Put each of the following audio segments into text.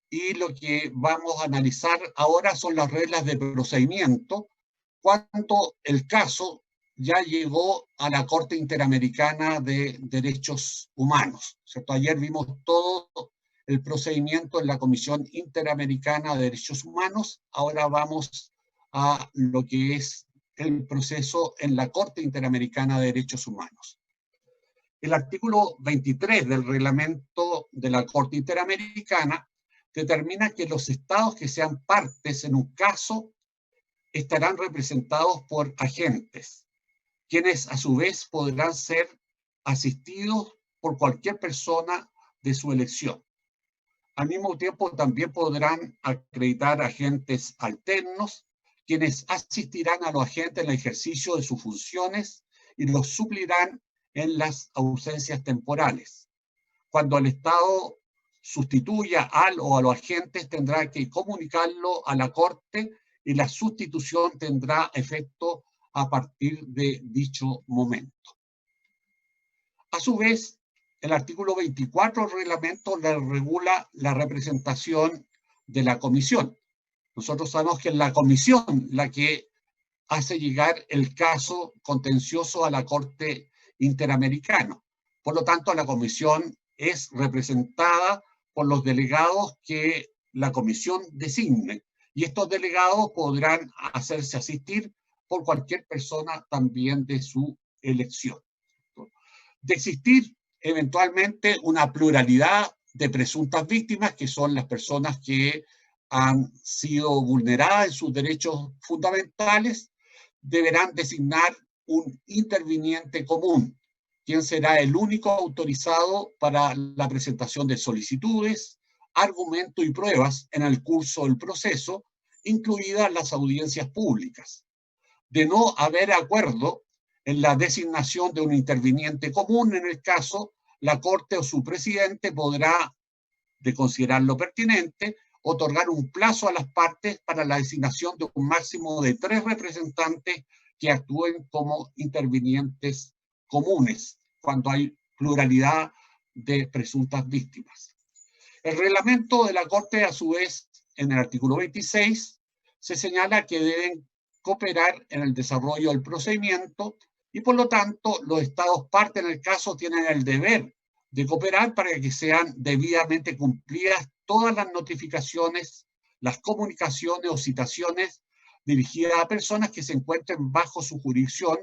y lo que vamos a analizar ahora son las reglas de procedimiento cuando el caso ya llegó a la Corte Interamericana de Derechos Humanos, ¿cierto? Ayer vimos todo el procedimiento en la Comisión Interamericana de Derechos Humanos, ahora vamos a lo que es el proceso en la Corte Interamericana de Derechos Humanos. El artículo 23 del reglamento de la Corte Interamericana determina que los estados que sean partes en un caso estarán representados por agentes, quienes a su vez podrán ser asistidos por cualquier persona de su elección. Al mismo tiempo, también podrán acreditar agentes alternos, quienes asistirán a los agentes en el ejercicio de sus funciones y los suplirán en las ausencias temporales. Cuando el Estado sustituya al o a los agentes, tendrá que comunicarlo a la Corte y la sustitución tendrá efecto a partir de dicho momento. A su vez, el artículo 24 del reglamento regula la representación de la comisión. Nosotros sabemos que es la comisión la que hace llegar el caso contencioso a la Corte Interamericana. Por lo tanto, la comisión es representada por los delegados que la comisión designe, y estos delegados podrán hacerse asistir por cualquier persona también de su elección. De existir eventualmente una pluralidad de presuntas víctimas, que son las personas que han sido vulneradas en sus derechos fundamentales, deberán designar un interviniente común, quien será el único autorizado para la presentación de solicitudes, argumentos y pruebas en el curso del proceso, incluidas las audiencias públicas. De no haber acuerdo en la designación de un interviniente común en el caso, la Corte o su presidente podrá, de considerarlo pertinente, otorgar un plazo a las partes para la designación de un máximo de 3 representantes que actúen como intervinientes comunes cuando hay pluralidad de presuntas víctimas. El reglamento de la Corte, a su vez, en el artículo 26, se señala que deben cooperar en el desarrollo del procedimiento y, por lo tanto, los estados partes en el caso tienen el deber de cooperar para que sean debidamente cumplidas todas las notificaciones, las comunicaciones o citaciones dirigidas a personas que se encuentren bajo su jurisdicción,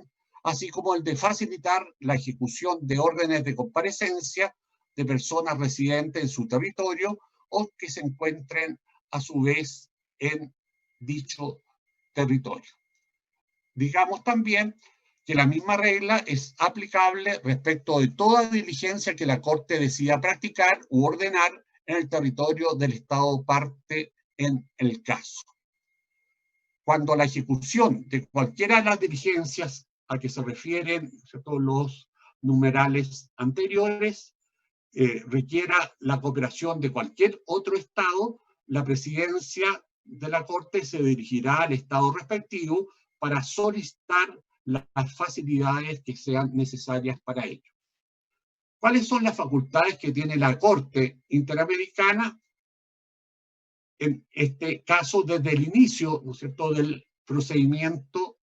así como el de facilitar la ejecución de órdenes de comparecencia de personas residentes en su territorio o que se encuentren a su vez en dicho territorio. Digamos también que la misma regla es aplicable respecto de toda diligencia que la Corte decida practicar u ordenar en el territorio del Estado parte en el caso. Cuando la ejecución de cualquiera de las diligencias a que se refieren, ¿cierto?, los numerales anteriores, requiera la cooperación de cualquier otro Estado, la presidencia de la Corte se dirigirá al Estado respectivo para solicitar las facilidades que sean necesarias para ello. ¿Cuáles son las facultades que tiene la Corte Interamericana? En este caso, desde el inicio, ¿no es cierto?, del procedimiento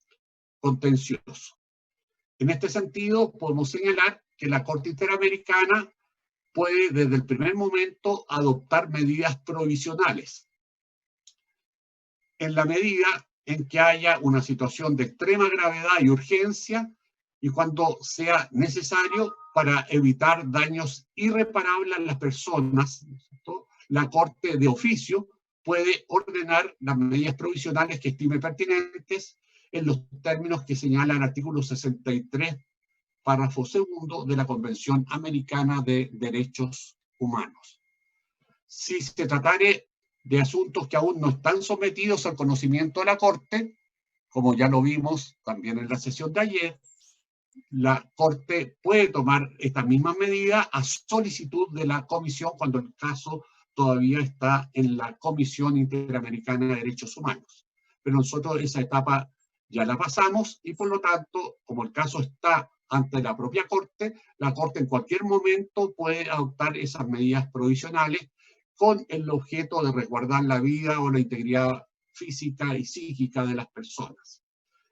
contencioso. En este sentido, podemos señalar que la Corte Interamericana puede, desde el primer momento, adoptar medidas provisionales en la medida en que haya una situación de extrema gravedad y urgencia y cuando sea necesario para evitar daños irreparables a las personas. ¿Cierto? La Corte de oficio puede ordenar las medidas provisionales que estime pertinentes en los términos que señala el artículo 63, párrafo segundo de la Convención Americana de Derechos Humanos. Si se tratare de asuntos que aún no están sometidos al conocimiento de la Corte, como ya lo vimos también en la sesión de ayer, la Corte puede tomar esta misma medida a solicitud de la Comisión cuando el caso todavía está en la Comisión Interamericana de Derechos Humanos. Pero nosotros esa etapa ya la pasamos y, por lo tanto, como el caso está ante la propia Corte, la Corte en cualquier momento puede adoptar esas medidas provisionales con el objeto de resguardar la vida o la integridad física y psíquica de las personas.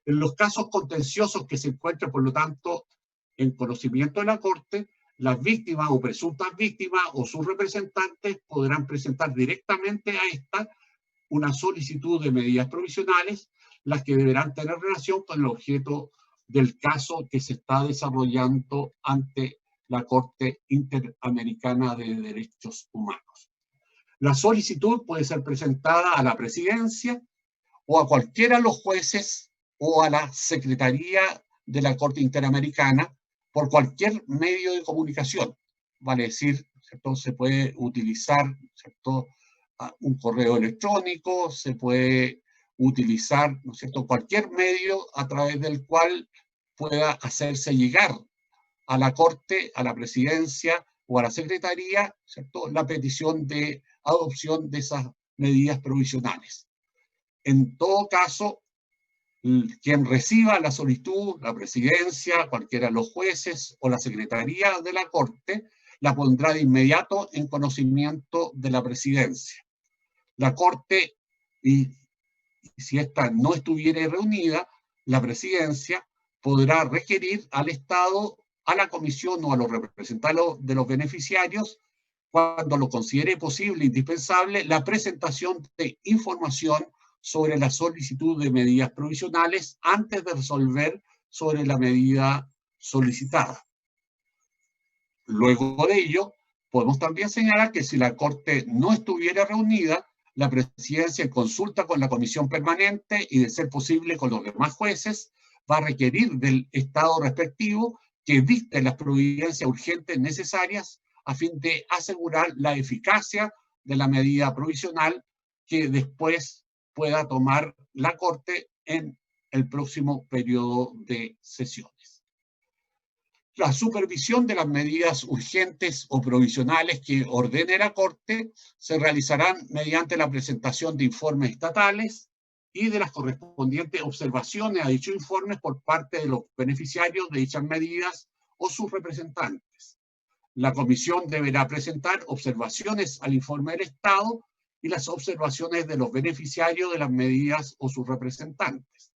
En los casos contenciosos que se encuentren, por lo tanto, en conocimiento de la Corte, las víctimas o presuntas víctimas o sus representantes podrán presentar directamente a esta una solicitud de medidas provisionales, las que deberán tener relación con el objeto del caso que se está desarrollando ante la Corte Interamericana de Derechos Humanos. La solicitud puede ser presentada a la Presidencia o a cualquiera de los jueces o a la Secretaría de la Corte Interamericana por cualquier medio de comunicación. Vale decir, ¿cierto? Se puede utilizar, ¿cierto?, un correo electrónico, se puede utilizar, ¿no es cierto?, cualquier medio a través del cual pueda hacerse llegar a la Corte, a la Presidencia o a la Secretaría, ¿cierto?, la petición de adopción de esas medidas provisionales. En todo caso, quien reciba la solicitud, la Presidencia, cualquiera de los jueces o la Secretaría de la Corte, la pondrá de inmediato en conocimiento de la Presidencia. La Corte, y si ésta no estuviera reunida, la Presidencia podrá requerir al Estado, a la Comisión o a los representantes de los beneficiarios, cuando lo considere posible e indispensable, la presentación de información sobre la solicitud de medidas provisionales antes de resolver sobre la medida solicitada. Luego de ello, podemos también señalar que si la Corte no estuviera reunida, la Presidencia, en consulta con la Comisión Permanente y, de ser posible, con los demás jueces, va a requerir del Estado respectivo que dicte las providencias urgentes necesarias a fin de asegurar la eficacia de la medida provisional que después pueda tomar la Corte en el próximo periodo de sesiones. La supervisión de las medidas urgentes o provisionales que ordene la Corte se realizarán mediante la presentación de informes estatales y de las correspondientes observaciones a dichos informes por parte de los beneficiarios de dichas medidas o sus representantes. La Comisión deberá presentar observaciones al informe del Estado y las observaciones de los beneficiarios de las medidas o sus representantes.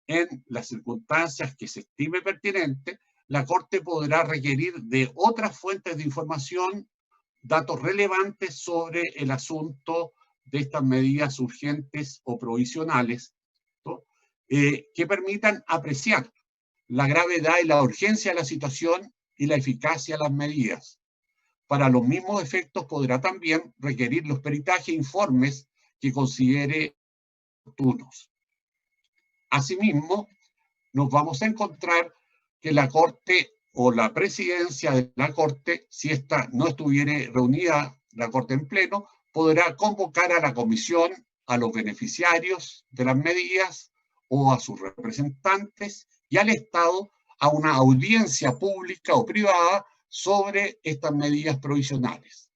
En las circunstancias que se estime pertinente, la Corte podrá requerir de otras fuentes de información datos relevantes sobre el asunto de estas medidas urgentes o provisionales, ¿no?, que permitan apreciar la gravedad y la urgencia de la situación y la eficacia de las medidas. Para los mismos efectos podrá también requerir los peritajes e informes que considere oportunos. Asimismo, nos vamos a encontrar que la Corte o la Presidencia de la Corte, si ésta no estuviera reunida, la Corte en pleno, podrá convocar a la Comisión, a los beneficiarios de las medidas o a sus representantes y al Estado a una audiencia pública o privada sobre estas medidas provisionales.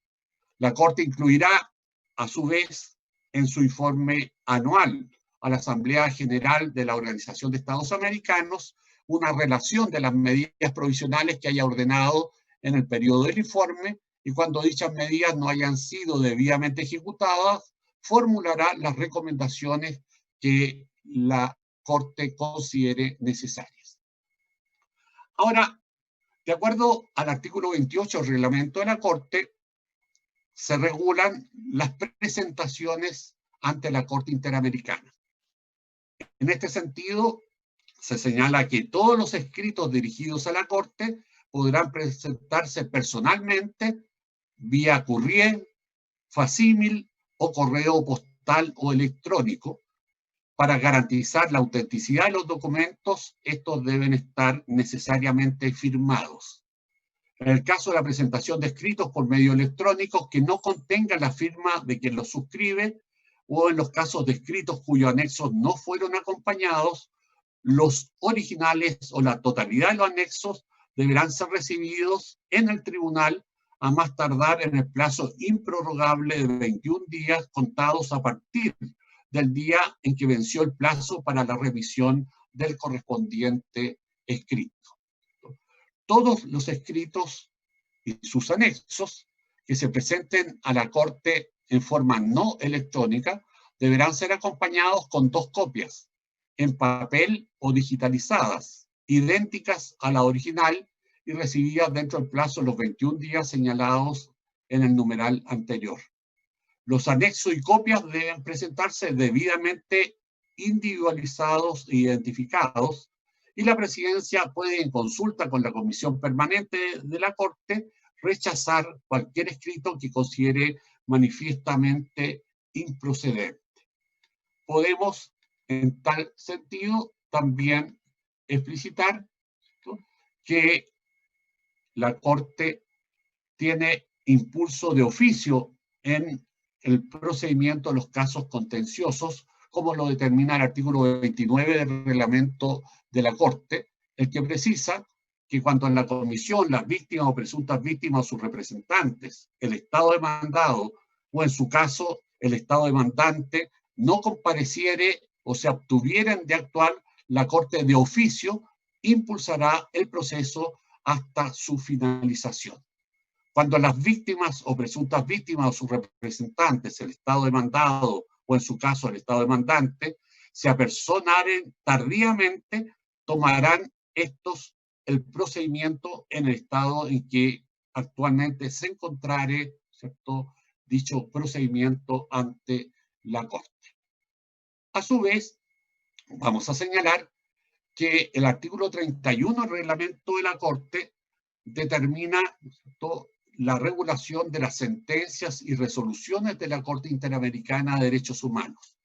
La Corte incluirá, a su vez, en su informe anual a la Asamblea General de la Organización de Estados Americanos, una relación de las medidas provisionales que haya ordenado en el periodo del informe, y cuando dichas medidas no hayan sido debidamente ejecutadas, formulará las recomendaciones que la Corte considere necesarias. Ahora, de acuerdo al artículo 28 del reglamento de la Corte, se regulan las presentaciones ante la Corte Interamericana. En este sentido, se señala que todos los escritos dirigidos a la Corte podrán presentarse personalmente, vía courier, facímil o correo postal o electrónico. Para garantizar la autenticidad de los documentos, estos deben estar necesariamente firmados. En el caso de la presentación de escritos por medio electrónico que no contengan la firma de quien los suscribe, o en los casos de escritos cuyos anexos no fueron acompañados, los originales o la totalidad de los anexos deberán ser recibidos en el tribunal a más tardar en el plazo improrrogable de 21 días contados a partir del día en que venció el plazo para la revisión del correspondiente escrito. Todos los escritos y sus anexos que se presenten a la Corte en forma no electrónica deberán ser acompañados con 2 copias, en papel o digitalizadas, idénticas a la original y recibidas dentro del plazo de los 21 días señalados en el numeral anterior. Los anexos y copias deben presentarse debidamente individualizados e identificados, y la Presidencia puede, en consulta con la Comisión Permanente de la Corte, rechazar cualquier escrito que considere manifiestamente improcedente. Podemos, en tal sentido, también explicitar, ¿no?, que la Corte tiene impulso de oficio en el procedimiento de los casos contenciosos, como lo determina el artículo 29 del reglamento de la Corte, el que precisa que cuando en la comisión las víctimas o presuntas víctimas o sus representantes, el Estado demandado o en su caso el Estado demandante no compareciere o se abstuvieran de actuar, la Corte de oficio impulsará el proceso hasta su finalización. Cuando las víctimas o presuntas víctimas o sus representantes, el Estado demandado o en su caso el Estado demandante, se apersonaren tardíamente, tomarán estos el procedimiento en el estado en que actualmente se encontrare, ¿cierto?, dicho procedimiento ante la Corte. A su vez, vamos a señalar que el artículo 31 del reglamento de la Corte determina, ¿cierto?, la regulación de las sentencias y resoluciones de la Corte Interamericana de Derechos Humanos.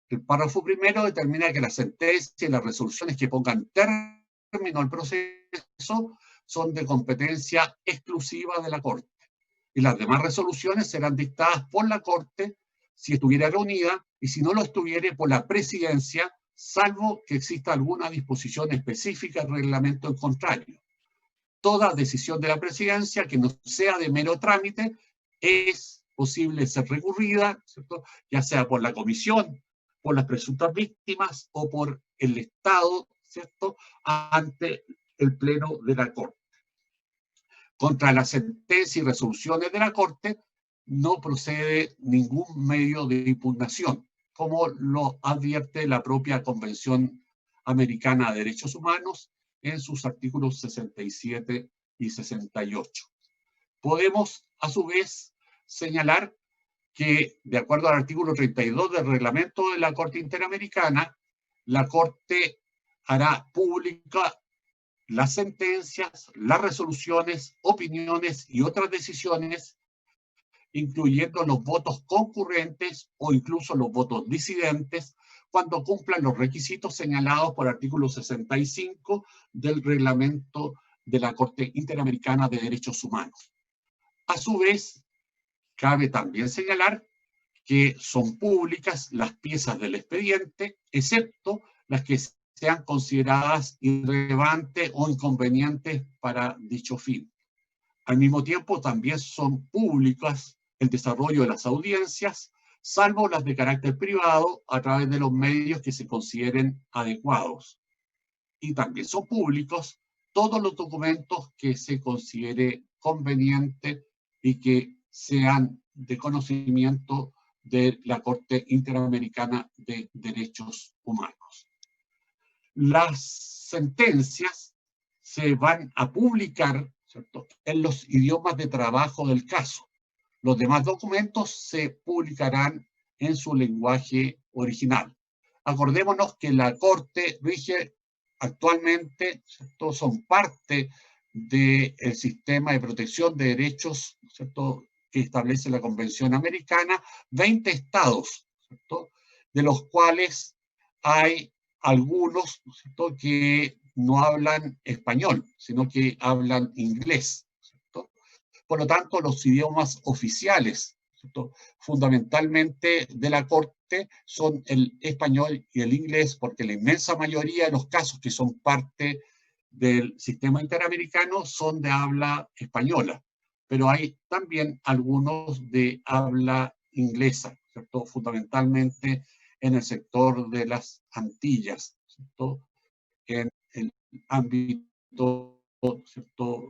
El párrafo primero determina que las sentencias y las resoluciones que pongan término al proceso son de competencia exclusiva de la Corte, y las demás resoluciones serán dictadas por la Corte si estuviera reunida, y si no lo estuviere, por la Presidencia, salvo que exista alguna disposición específica del reglamento en contrario. Toda decisión de la Presidencia que no sea de mero trámite es posible ser recurrida, ¿cierto?, ya sea por la Comisión, por las presuntas víctimas o por el Estado, ¿cierto?, ante el Pleno de la Corte. Contra las sentencias y resoluciones de la Corte no procede ningún medio de impugnación, como lo advierte la propia Convención Americana de Derechos Humanos en sus artículos 67 y 68. Podemos, a su vez, señalar que, de acuerdo al artículo 32 del reglamento de la Corte Interamericana, la Corte hará pública las sentencias, las resoluciones, opiniones y otras decisiones, incluyendo los votos concurrentes o incluso los votos disidentes, cuando cumplan los requisitos señalados por el artículo 65 del reglamento de la Corte Interamericana de Derechos Humanos. A su vez, cabe también señalar que son públicas las piezas del expediente, excepto las que sean consideradas irrelevantes o inconvenientes para dicho fin. Al mismo tiempo, también son públicas el desarrollo de las audiencias, salvo las de carácter privado, a través de los medios que se consideren adecuados. Y también son públicos todos los documentos que se considere conveniente y que sean de conocimiento de la Corte Interamericana de Derechos Humanos. Las sentencias se van a publicar, ¿cierto?, en los idiomas de trabajo del caso. Los demás documentos se publicarán en su lenguaje original. Acordémonos que la Corte rige actualmente, ¿cierto?, son parte del sistema de protección de derechos, ¿cierto?, que establece la Convención Americana, 20 estados, ¿cierto?, de los cuales hay algunos, ¿cierto?, que no hablan español, sino que hablan inglés, ¿cierto? Por lo tanto, los idiomas oficiales, ¿cierto?, fundamentalmente de la Corte son el español y el inglés, porque la inmensa mayoría de los casos que son parte del sistema interamericano son de habla española, pero hay también algunos de habla inglesa, ¿cierto?, fundamentalmente en el sector de las Antillas, ¿cierto?, en el ámbito, ¿cierto?,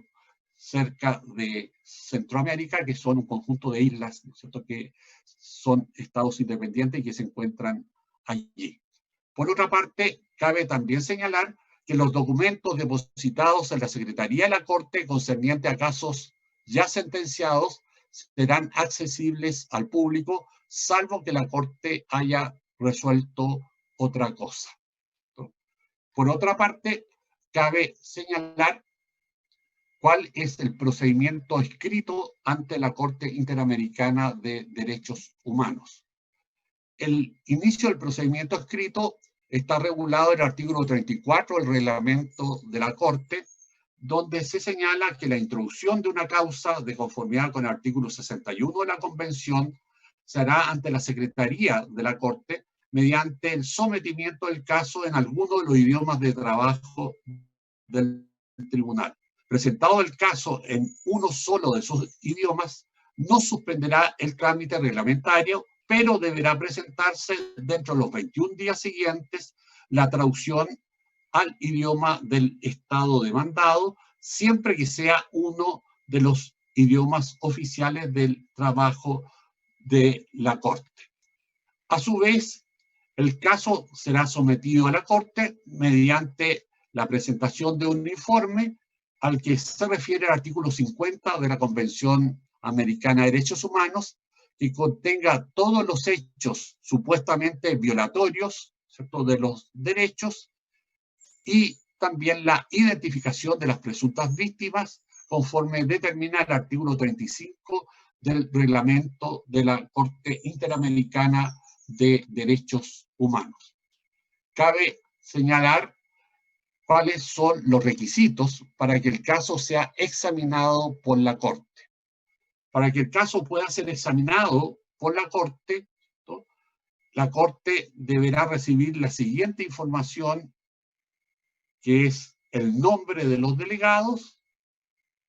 cerca de Centroamérica, que son un conjunto de islas, ¿no es cierto?, que son estados independientes y que se encuentran allí. Por otra parte, cabe también señalar que los documentos depositados en la Secretaría de la Corte concernientes a casos ya sentenciados serán accesibles al público, salvo que la Corte haya resuelto otra cosa. Por otra parte, cabe señalar cuál es el procedimiento escrito ante la Corte Interamericana de Derechos Humanos. El inicio del procedimiento escrito está regulado en el artículo 34 del reglamento de la Corte, donde se señala que la introducción de una causa de conformidad con el artículo 61 de la Convención se hará ante la Secretaría de la Corte mediante el sometimiento del caso en alguno de los idiomas de trabajo del tribunal. Presentado el caso en uno solo de sus idiomas, no suspenderá el trámite reglamentario, pero deberá presentarse dentro de los 21 días siguientes la traducción al idioma del estado demandado, siempre que sea uno de los idiomas oficiales del trabajo de la Corte. A su vez, el caso será sometido a la Corte mediante la presentación de un informe al que se refiere el artículo 50 de la Convención Americana de Derechos Humanos, que contenga todos los hechos supuestamente violatorios, ¿cierto?, de los derechos, y también la identificación de las presuntas víctimas, conforme determina el artículo 35 del reglamento de la Corte Interamericana de Derechos Humanos. Cabe señalar cuáles son los requisitos para que el caso sea examinado por la Corte. Para que el caso pueda ser examinado por la Corte, ¿no?, la Corte deberá recibir la siguiente información, que es el nombre de los delegados,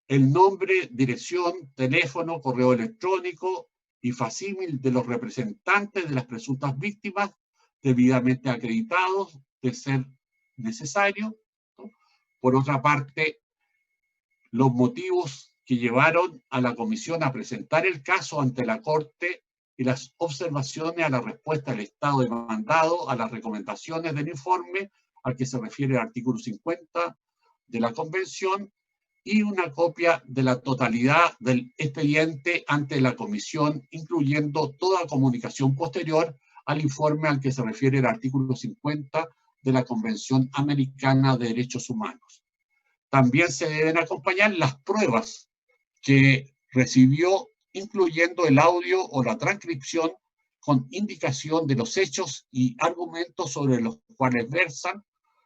el nombre, dirección, teléfono, correo electrónico y facímil de los representantes de las presuntas víctimas debidamente acreditados, de ser necesario, ¿no? Por otra parte, los motivos que llevaron a la comisión a presentar el caso ante la Corte y las observaciones a la respuesta del Estado demandado a las recomendaciones del informe al que se refiere el artículo 50 de la Convención, y una copia de la totalidad del expediente ante la comisión, incluyendo toda comunicación posterior al informe al que se refiere el artículo 50 de la Convención Americana de Derechos Humanos. También se deben acompañar las pruebas que recibió, incluyendo el audio o la transcripción con indicación de los hechos y argumentos sobre los cuales versan.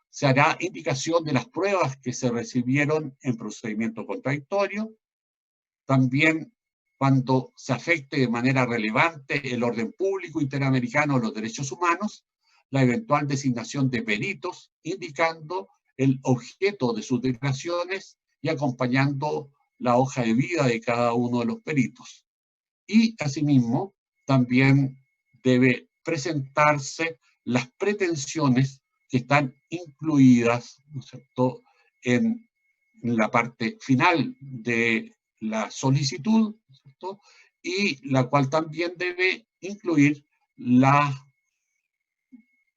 Se hará indicación de las pruebas que se recibieron en procedimiento contradictorio. También, cuando se afecte de manera relevante el orden público interamericano o los derechos humanos, la eventual designación de peritos, indicando el objeto de sus declaraciones y acompañando la hoja de vida de cada uno de los peritos. Y, asimismo, también debe presentarse las pretensiones que están incluidas, ¿no es cierto?, en la parte final de la solicitud, ¿no es cierto?, y la cual también debe incluir las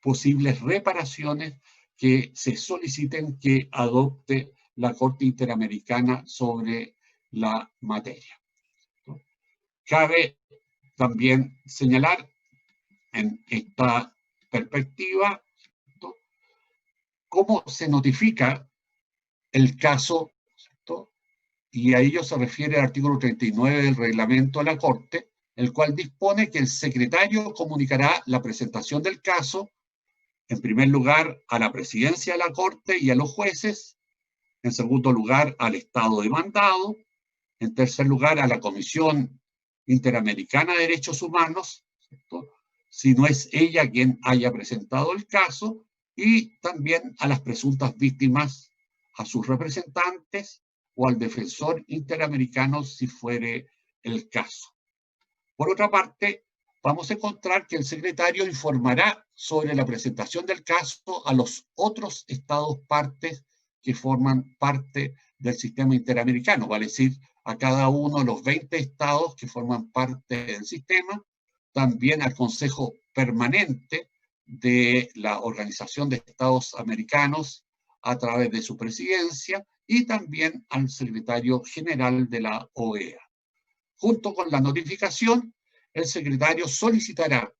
posibles reparaciones que se soliciten que adopte la Corte Interamericana sobre la materia, ¿no? Cabe también señalar en esta perspectiva, ¿no?, cómo se notifica el caso, ¿cierto?, y a ello se refiere el artículo 39 del reglamento de la Corte, el cual dispone que el secretario comunicará la presentación del caso, en primer lugar, a la presidencia de la Corte y a los jueces, en segundo lugar, al Estado demandado, en tercer lugar, a la Comisión Interamericana de Derechos Humanos, ¿cierto?, si no es ella quien haya presentado el caso, y también a las presuntas víctimas, a sus representantes o al defensor interamericano si fuere el caso. Por otra parte, vamos a encontrar que el secretario informará sobre la presentación del caso a los otros estados partes que forman parte del sistema interamericano, vale decir, a cada uno de los 20 estados que forman parte del sistema, también al Consejo Permanente de la Organización de Estados Americanos a través de su presidencia y también al secretario general de la OEA. Junto con la notificación, el secretario solicitará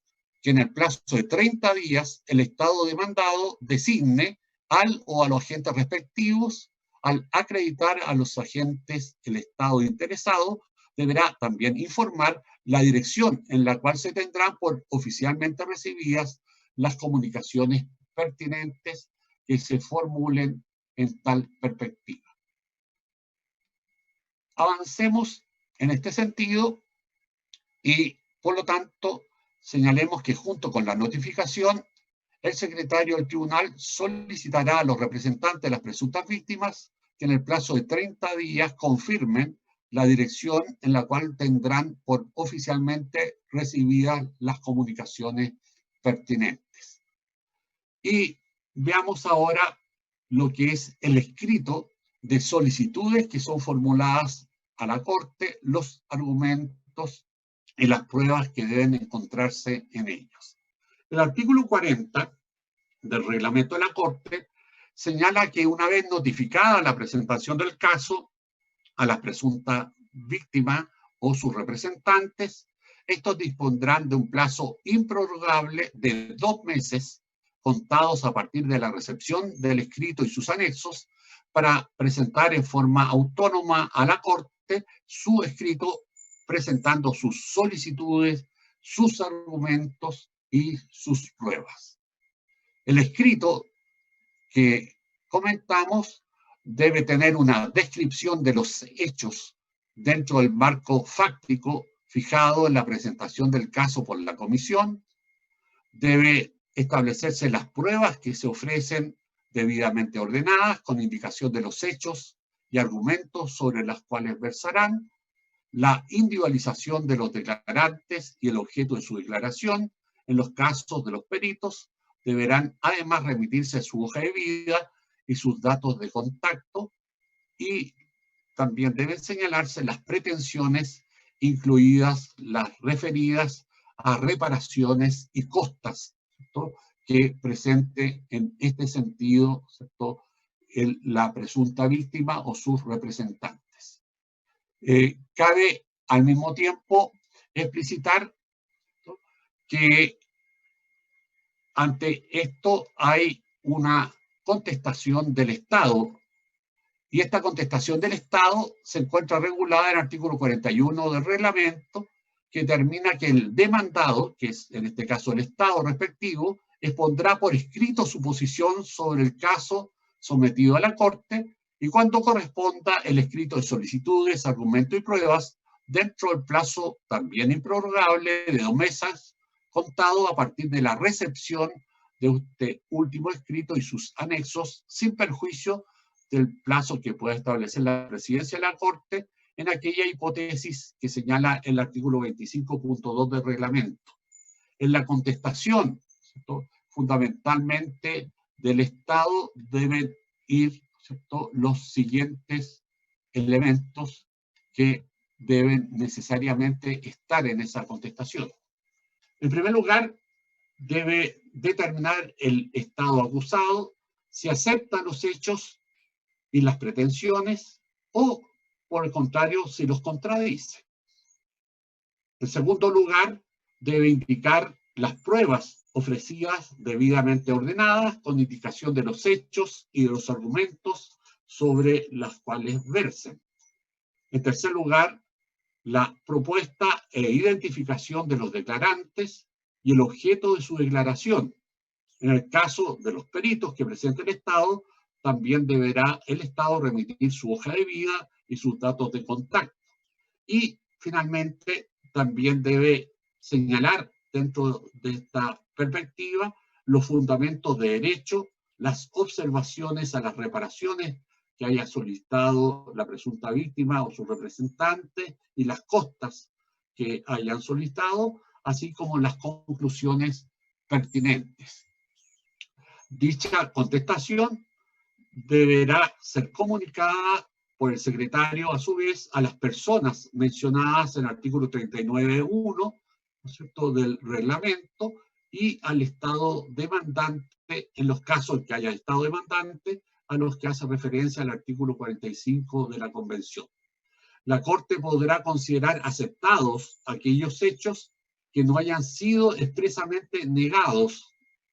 que en el plazo de 30 días el Estado demandado designe al o a los agentes respectivos. Al acreditar a los agentes el Estado interesado, deberá también informar la dirección en la cual se tendrán por oficialmente recibidas las comunicaciones pertinentes que se formulen en tal perspectiva. Avancemos en este sentido y, por lo tanto, señalemos que junto con la notificación, el secretario del tribunal solicitará a los representantes de las presuntas víctimas que en el plazo de 30 días confirmen la dirección en la cual tendrán por oficialmente recibidas las comunicaciones pertinentes. Y veamos ahora lo que es el escrito de solicitudes que son formuladas a la Corte, los argumentos y las pruebas que deben encontrarse en ellos. El artículo 40 del reglamento de la Corte señala que una vez notificada la presentación del caso a la presunta víctima o sus representantes, estos dispondrán de un plazo improrrogable de 2 meses contados a partir de la recepción del escrito y sus anexos para presentar en forma autónoma a la Corte su escrito presentando sus solicitudes, sus argumentos y sus pruebas. El escrito que comentamos debe tener una descripción de los hechos dentro del marco fáctico fijado en la presentación del caso por la comisión. Debe establecerse las pruebas que se ofrecen debidamente ordenadas con indicación de los hechos y argumentos sobre las cuales versarán, la individualización de los declarantes y el objeto de su declaración. En los casos de los peritos, deberán además remitirse su hoja de vida y sus datos de contacto, y también deben señalarse las pretensiones, incluidas las referidas a reparaciones y costas, ¿cierto?, que presente en este sentido, ¿cierto?, la presunta víctima o sus representantes. Cabe al mismo tiempo explicitar, ¿no?, que ante esto hay una contestación del Estado, y esta contestación del Estado se encuentra regulada en el artículo 41 del reglamento, que determina que el demandado, que es en este caso el Estado respectivo, expondrá por escrito su posición sobre el caso sometido a la Corte, y cuando corresponda el escrito de solicitudes, argumentos y pruebas, dentro del plazo también improrrogable de 2 meses, contado a partir de la recepción de este último escrito y sus anexos, sin perjuicio del plazo que pueda establecer la presidencia de la Corte en aquella hipótesis que señala el artículo 25.2 del reglamento. En la contestación, ¿cierto?, fundamentalmente del Estado, deben ir, ¿cierto?, los siguientes elementos que deben necesariamente estar en esa contestación. En primer lugar, debe determinar el Estado acusado si acepta los hechos y las pretensiones o, por el contrario, si los contradice. En segundo lugar, debe indicar las pruebas ofrecidas debidamente ordenadas con indicación de los hechos y de los argumentos sobre las cuales versen. En tercer lugar, la propuesta e identificación de los declarantes y el objeto de su declaración. En el caso de los peritos que presente el Estado, también deberá el Estado remitir su hoja de vida y sus datos de contacto. Y finalmente, también debe señalar dentro de esta perspectiva los fundamentos de derecho, las observaciones a las reparaciones que haya solicitado la presunta víctima o su representante y las costas que hayan solicitado, así como las conclusiones pertinentes. Dicha contestación deberá ser comunicada por el secretario, a su vez, a las personas mencionadas en el artículo 39.1, ¿no es cierto?, del reglamento, y al Estado demandante, en los casos en que haya Estado demandante, a los que hace referencia al artículo 45 de la Convención. La Corte podrá considerar aceptados aquellos hechos que no hayan sido expresamente negados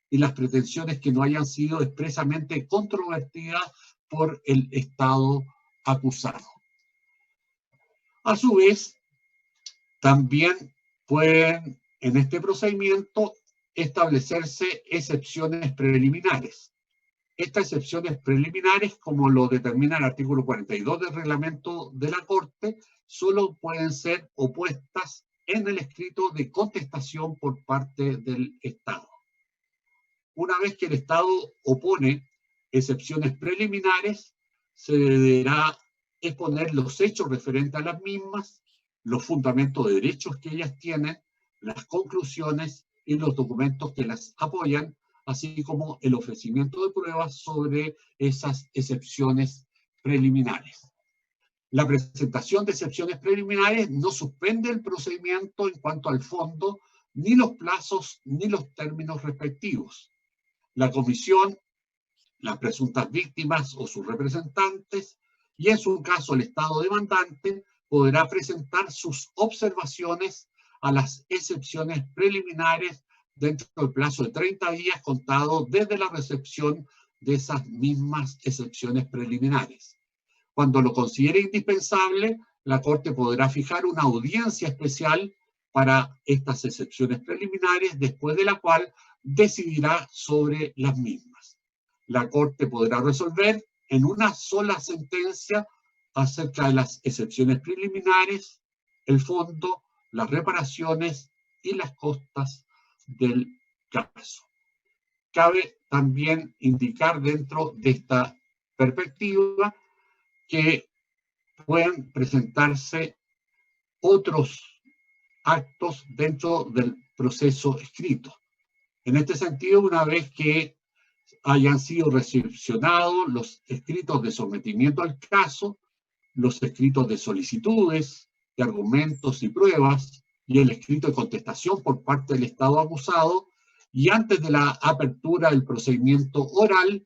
y las pretensiones que no hayan sido expresamente controvertidas por el Estado acusado. A su vez, también pueden en este procedimiento establecerse excepciones preliminares. Estas excepciones preliminares, como lo determina el artículo 42 del reglamento de la Corte, solo pueden ser opuestas en el escrito de contestación por parte del Estado. Una vez que el Estado opone excepciones preliminares, se deberá exponer los hechos referentes a las mismas, los fundamentos de derechos que ellas tienen, las conclusiones y los documentos que las apoyan, así como el ofrecimiento de pruebas sobre esas excepciones preliminares. La presentación de excepciones preliminares no suspende el procedimiento en cuanto al fondo, ni los plazos ni los términos respectivos. La comisión, las presuntas víctimas o sus representantes, y en su caso el Estado demandante, podrá presentar sus observaciones a las excepciones preliminares dentro del plazo de 30 días contado desde la recepción de esas mismas excepciones preliminares. Cuando lo considere indispensable, la Corte podrá fijar una audiencia especial para estas excepciones preliminares, después de la cual decidirá sobre las mismas. La Corte podrá resolver en una sola sentencia acerca de las excepciones preliminares, el fondo, las reparaciones y las costas del caso. Cabe también indicar dentro de esta perspectiva que pueden presentarse otros actos dentro del proceso escrito. En este sentido, una vez que hayan sido recepcionados los escritos de sometimiento al caso, los escritos de solicitudes, de argumentos y pruebas, y el escrito de contestación por parte del Estado acusado, y antes de la apertura del procedimiento oral,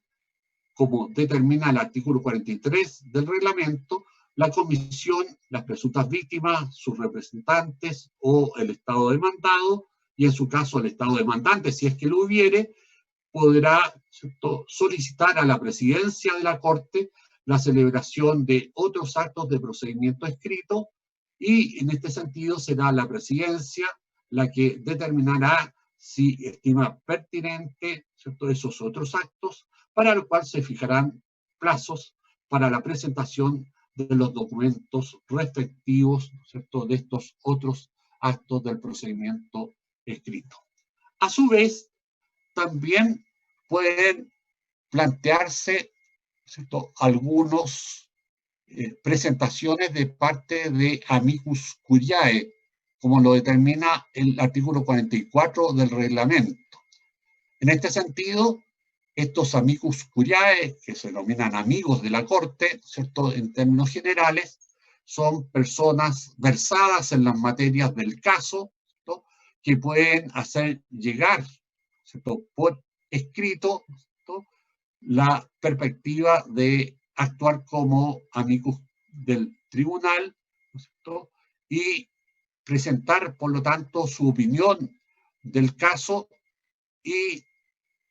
como determina el artículo 43 del reglamento, la comisión, las presuntas víctimas, sus representantes o el Estado demandado, y en su caso el Estado demandante, si es que lo hubiere, podrá, ¿cierto?, solicitar a la presidencia de la Corte la celebración de otros actos de procedimiento escrito, y en este sentido será la presidencia la que determinará si estima pertinente, ¿cierto?, esos otros actos, para lo cual se fijarán plazos para la presentación de los documentos respectivos, ¿cierto?, de estos otros actos del procedimiento escrito. A su vez, también pueden plantearse, ¿cierto?, algunas presentaciones de parte de amicus curiae, como lo determina el artículo 44 del reglamento. En este sentido, estos amicus curiae, que se denominan amigos de la Corte, ¿cierto?, en términos generales, son personas versadas en las materias del caso, ¿cierto?, que pueden hacer llegar, ¿cierto?, por escrito, ¿cierto?, la perspectiva de actuar como amicus del tribunal, ¿cierto?, y presentar, por lo tanto, su opinión del caso y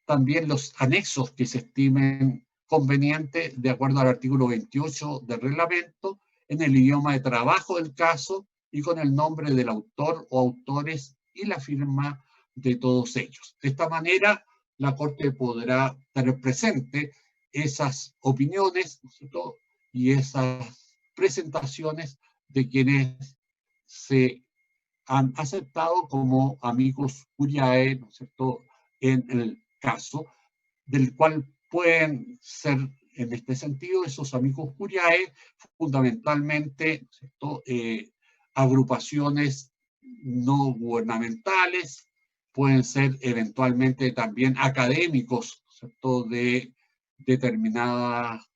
también los anexos que se estimen convenientes de acuerdo al artículo 28 del reglamento en el idioma de trabajo del caso y con el nombre del autor o autores y la firma de todos ellos. De esta manera, la Corte podrá tener presente esas opiniones, ¿cierto?, y esas presentaciones de quienes se han aceptado como amicus curiae, ¿no es cierto?, en el caso, del cual pueden ser, en este sentido, esos amicus curiae, fundamentalmente, ¿cierto?, agrupaciones no gubernamentales, pueden ser eventualmente también académicos, ¿cierto?, de determinada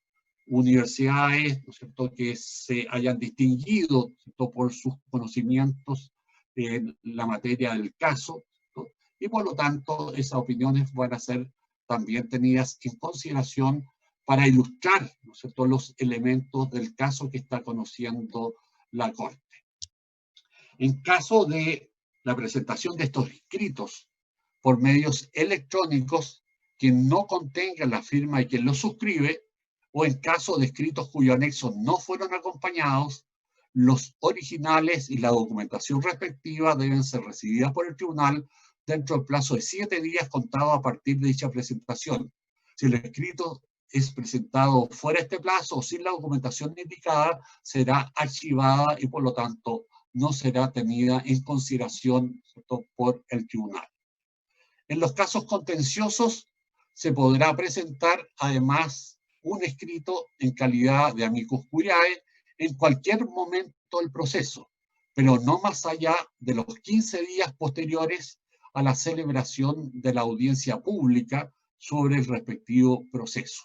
universidades, ¿no es cierto?, que se hayan distinguido, ¿no es cierto?, por sus conocimientos en la materia del caso, ¿no? Y por lo tanto esas opiniones van a ser también tenidas en consideración para ilustrar, ¿no es cierto?, los elementos del caso que está conociendo la Corte. En caso de la presentación de estos escritos por medios electrónicos, quien no contenga la firma y quien los suscribe, o en caso de escritos cuyo anexo no fueron acompañados, los originales y la documentación respectiva deben ser recibidas por el tribunal dentro del plazo de 7 días contado a partir de dicha presentación. Si el escrito es presentado fuera de este plazo o sin la documentación indicada, será archivada y por lo tanto no será tenida en consideración, ¿cierto?, por el tribunal. En los casos contenciosos se podrá presentar además un escrito en calidad de amicus curiae en cualquier momento del proceso, pero no más allá de los 15 días posteriores a la celebración de la audiencia pública sobre el respectivo proceso.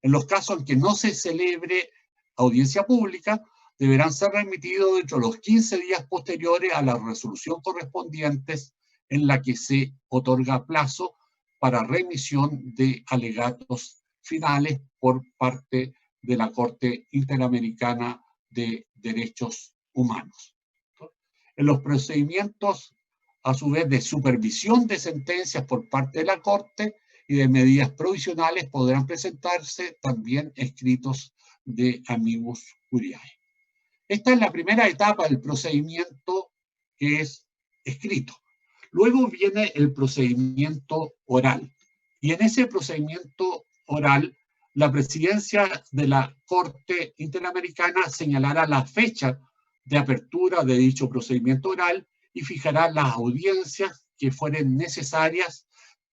En los casos en que no se celebre audiencia pública, deberán ser remitidos dentro de los 15 días posteriores a la resolución correspondientes en la que se otorga plazo para remisión de alegatos finales por parte de la Corte Interamericana de Derechos Humanos. En los procedimientos, a su vez, de supervisión de sentencias por parte de la Corte y de medidas provisionales, podrán presentarse también escritos de amicus curiae. Esta es la primera etapa del procedimiento, que es escrito. Luego viene el procedimiento oral. Y en ese procedimiento oral, la presidencia de la Corte Interamericana señalará la fecha de apertura de dicho procedimiento oral y fijará las audiencias que fueren necesarias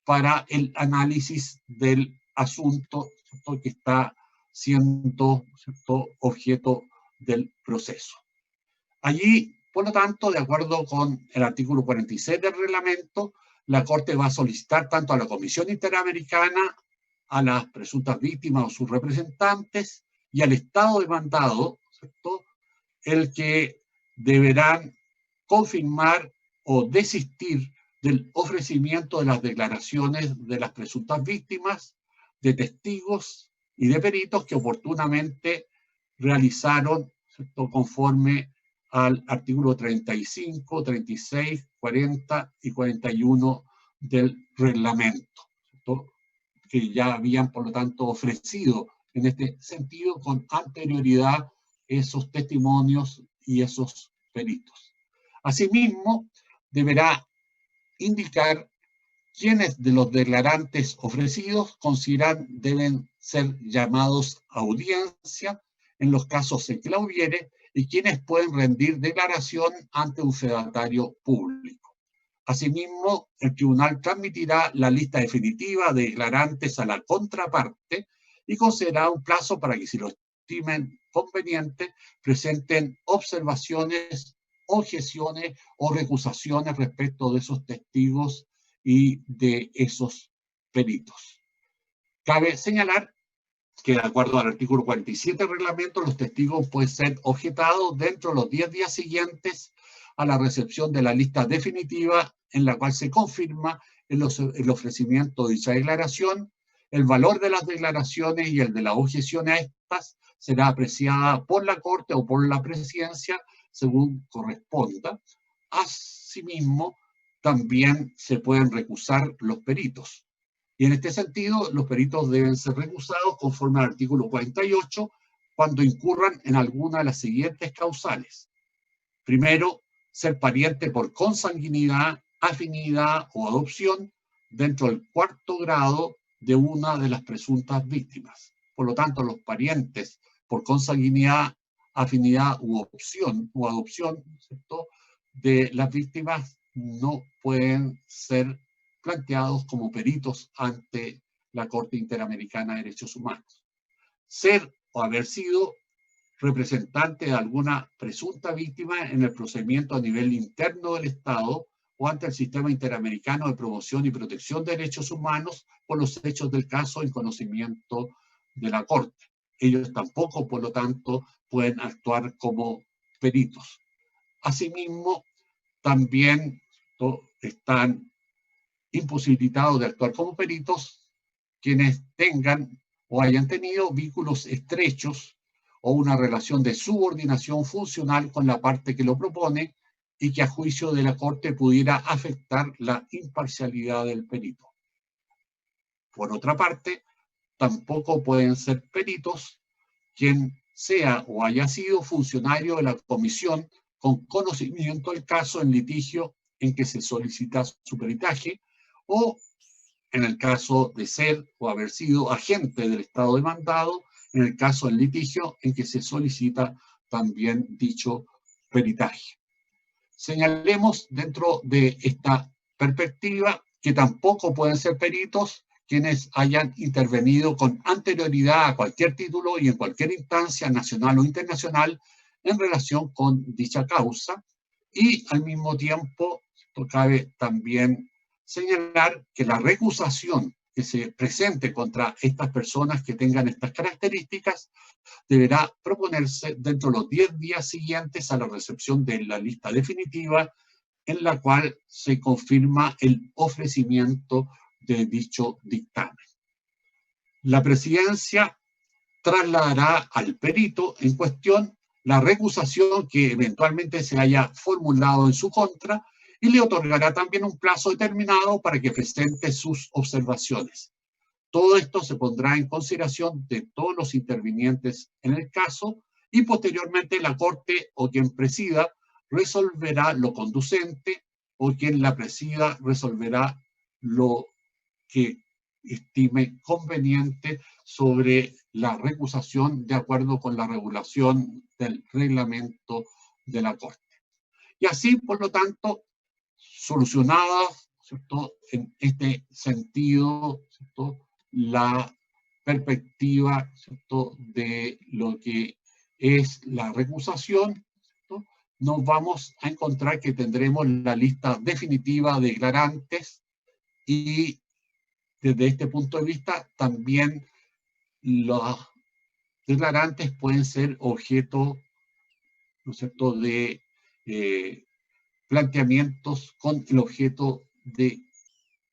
para el análisis del asunto, ¿cierto?, que está siendo, ¿cierto?, objeto del proceso. Allí, por lo tanto, de acuerdo con el artículo 46 del reglamento, la Corte va a solicitar tanto a la Comisión Interamericana, a las presuntas víctimas o sus representantes y al Estado demandado, ¿cierto?, el que deberán confirmar o desistir del ofrecimiento de las declaraciones de las presuntas víctimas, de testigos y de peritos que oportunamente realizaron, ¿cierto?, conforme al artículo 35, 36, 40 y 41 del reglamento, ¿cierto?, que ya habían, por lo tanto, ofrecido en este sentido con anterioridad esos testimonios y esos peritos. Asimismo, deberá indicar quiénes de los declarantes ofrecidos consideran deben ser llamados a audiencia en los casos en que la hubiere y quienes pueden rendir declaración ante un fedatario público. Asimismo, el tribunal transmitirá la lista definitiva de declarantes a la contraparte y concederá un plazo para que, si lo estimen conveniente, presenten observaciones, objeciones o recusaciones respecto de esos testigos y de esos peritos. Cabe señalar que, de acuerdo al artículo 47 del reglamento, los testigos pueden ser objetados dentro de los 10 días siguientes a la recepción de la lista definitiva en la cual se confirma el ofrecimiento de dicha declaración. El valor de las declaraciones y el de las objeciones a estas será apreciada por la Corte o por la Presidencia según corresponda. Asimismo, también se pueden recusar los peritos. Y en este sentido, los peritos deben ser recusados conforme al artículo 48 cuando incurran en alguna de las siguientes causales. Primero, ser pariente por consanguinidad, afinidad o adopción dentro del 4º grado de una de las presuntas víctimas. Por lo tanto, los parientes por consanguinidad, afinidad u adopción, ¿cierto?, de las víctimas no pueden ser planteados como peritos ante la Corte Interamericana de Derechos Humanos. Ser o haber sido representante de alguna presunta víctima en el procedimiento a nivel interno del Estado o ante el Sistema Interamericano de Promoción y Protección de Derechos Humanos por los hechos del caso en conocimiento de la Corte. ellos tampoco, por lo tanto, pueden actuar como peritos. Asimismo, también están imposibilitados de actuar como peritos quienes tengan o hayan tenido vínculos estrechos o una relación de subordinación funcional con la parte que lo propone y que a juicio de la Corte pudiera afectar la imparcialidad del perito. Por otra parte, tampoco pueden ser peritos quien sea o haya sido funcionario de la comisión con conocimiento del caso en litigio en que se solicita su peritaje, o en el caso de ser o haber sido agente del Estado demandado, en el caso del litigio en que se solicita también dicho peritaje. Señalemos dentro de esta perspectiva que tampoco pueden ser peritos quienes hayan intervenido con anterioridad a cualquier título y en cualquier instancia nacional o internacional en relación con dicha causa, y al mismo tiempo cabe también señalar que la recusación que se presente contra estas personas que tengan estas características deberá proponerse dentro de los 10 días siguientes a la recepción de la lista definitiva, en la cual se confirma el ofrecimiento de dicho dictamen. La presidencia trasladará al perito en cuestión la recusación que eventualmente se haya formulado en su contra y le otorgará también un plazo determinado para que presente sus observaciones. Todo esto se pondrá en consideración de todos los intervinientes en el caso y posteriormente la Corte o quien presida resolverá lo conducente o quien la presida resolverá lo que estime conveniente sobre la recusación de acuerdo con la regulación del reglamento de la Corte. Y así, por lo tanto, solucionada, ¿cierto?, en este sentido, ¿cierto?, la perspectiva, ¿cierto?, de lo que es la recusación, ¿cierto?, nos vamos a encontrar que tendremos la lista definitiva de declarantes y desde este punto de vista también los declarantes pueden ser objeto, ¿no es cierto?, de planteamientos con el objeto de